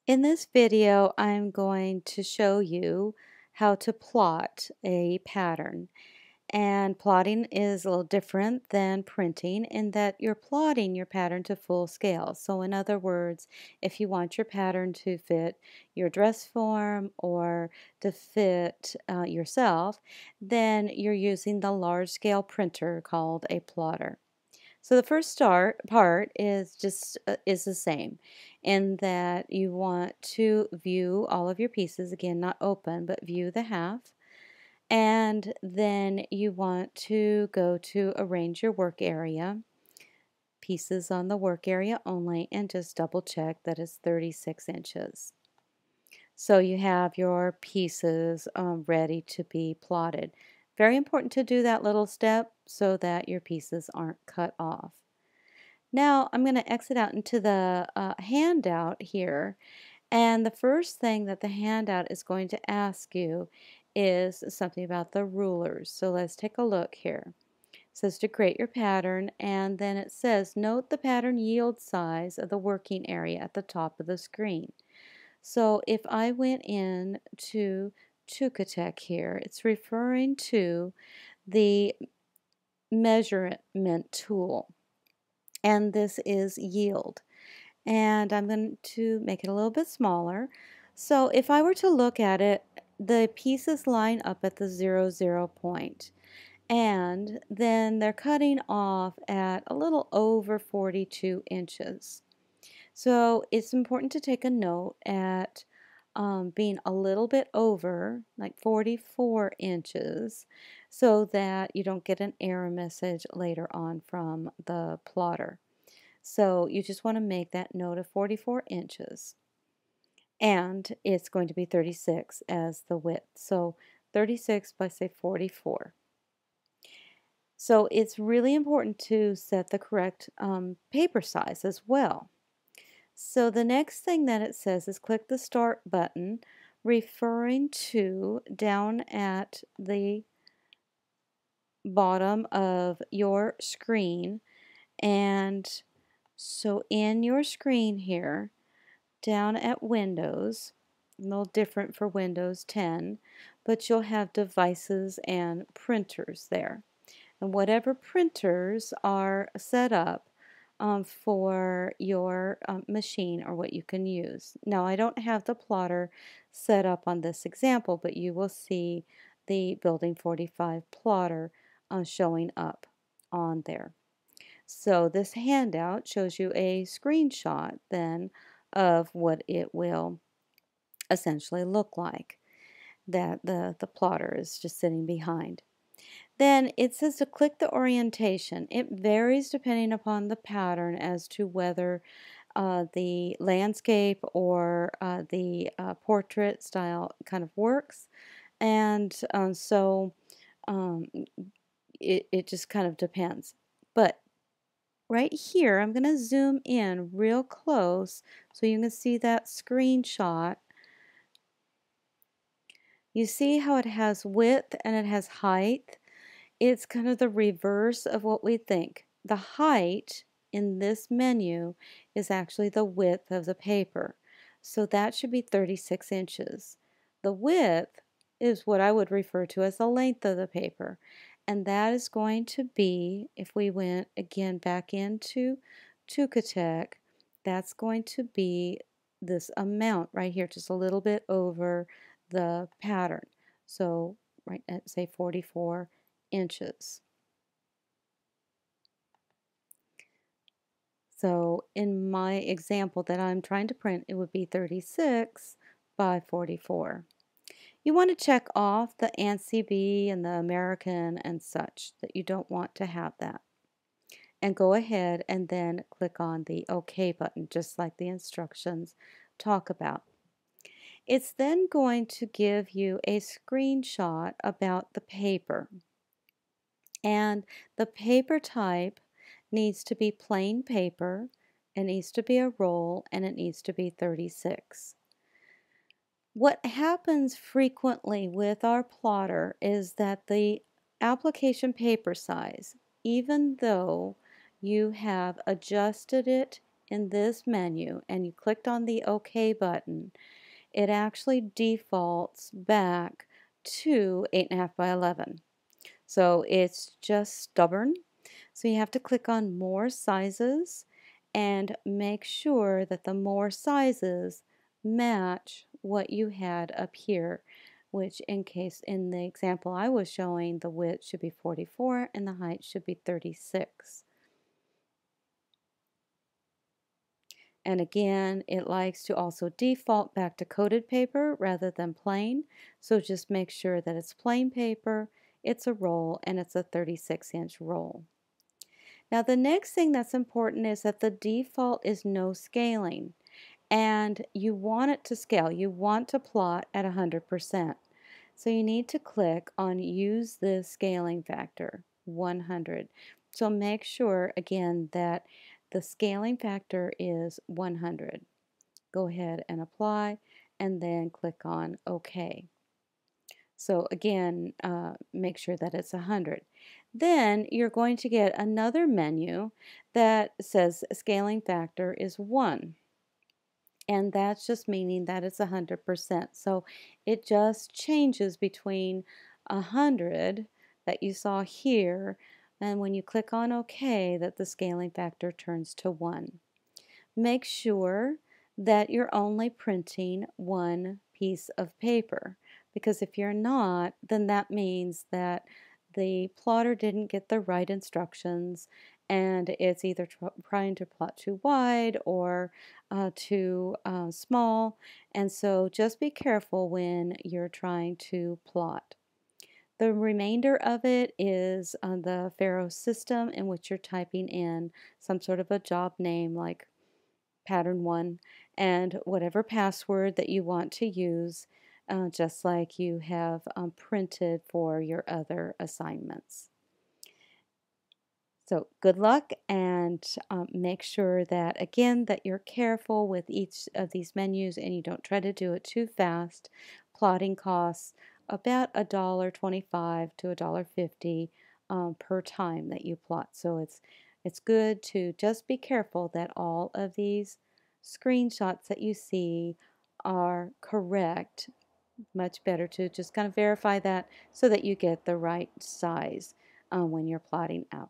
In this video, I'm going to show you how to plot a pattern. And plotting is a little different than printing in that you're plotting your pattern to full scale. So in other words, if you want your pattern to fit your dress form or to fit yourself, then you're using the large scale printer called a plotter. So the first start part is just is the same in that you want to view all of your pieces, again not open but view the half, and then you want to go to arrange your work area, pieces on the work area only, and just double check that it's 36 inches. So you have your pieces ready to be plotted. Very important to do that little step so that your pieces aren't cut off. Now I'm going to exit out into the handout here, and the first thing that the handout is going to ask you is something about the rulers. So let's take a look here. It says to create your pattern, and then it says note the pattern yield size of the working area at the top of the screen. So if I went in to Tükatek here, it's referring to the measurement tool, and this is yield. And I'm going to make it a little bit smaller. So if I were to look at it, the pieces line up at the 0, 0 point. And then they're cutting off at a little over 42 inches. So it's important to take a note at being a little bit over, like 44 inches, so that you don't get an error message later on from the plotter. So you just want to make that note of 44 inches. And it's going to be 36 as the width. So 36 by, say, 44. So it's really important to set the correct paper size as well. So the next thing that it says is click the Start button, referring to down at the bottom of your screen. And so in your screen here, down at Windows, a little different for Windows 10, but you'll have devices and printers there. And whatever printers are set up for your machine or what you can use. Now, I don't have the plotter set up on this example, but you will see the Building 45 plotter showing up on there. So this handout shows you a screenshot then of what it will essentially look like, that the plotter is just sitting behind. Then it says to click the orientation. It varies depending upon the pattern as to whether the landscape or the portrait style kind of works. And so um, it just kind of depends. But right here, I'm going to zoom in real close so you can see that screenshot. You see how it has width and it has height? It's kind of the reverse of what we think. The height in this menu is actually the width of the paper. So that should be 36 inches. The width is what I would refer to as the length of the paper. And that is going to be, if we went again back into Tükatek, that's going to be this amount right here, just a little bit over the pattern. So right at say 44 inches. So in my example that I'm trying to print, it would be 36 by 44. You want to check off the ANSI B and the American and such, that you don't want to have that. And go ahead and then click on the OK button, just like the instructions talk about. It's then going to give you a screenshot about the paper. And the paper type needs to be plain paper, it needs to be a roll, and it needs to be 36. What happens frequently with our plotter is that the application paper size, even though you have adjusted it in this menu and you clicked on the OK button, it actually defaults back to 8.5 by 11. So it's just stubborn. So you have to click on more sizes and make sure that the more sizes match what you had up here, which in the example I was showing, the width should be 44 and the height should be 36. And again, it likes to also default back to coated paper rather than plain. So just make sure that it's plain paper, it's a roll, and it's a 36-inch roll. Now the next thing that's important is that the default is no scaling. And you want it to scale. You want to plot at 100%. So you need to click on Use the Scaling Factor, 100. So make sure, again, that the scaling factor is 100. Go ahead and apply, and then click on OK. So again, make sure that it's 100. Then you're going to get another menu that says scaling factor is 1. And that's just meaning that it's 100%. So it just changes between 100 that you saw here, and when you click on OK, that the scaling factor turns to 1. Make sure that you're only printing one piece of paper, because if you're not, then that means that the plotter didn't get the right instructions and it's either trying to plot too wide or too small. And so just be careful when you're trying to plot. The remainder of it is on the Faro system in which you're typing in some sort of a job name like pattern 1 and whatever password that you want to use, just like you have printed for your other assignments. So good luck, and make sure that again that you're careful with each of these menus and you don't try to do it too fast. Plotting costs about $1.25 to $1.50 per time that you plot. So it's good to just be careful that all of these screenshots that you see are correct. Much better to just kind of verify that so that you get the right size when you're plotting out.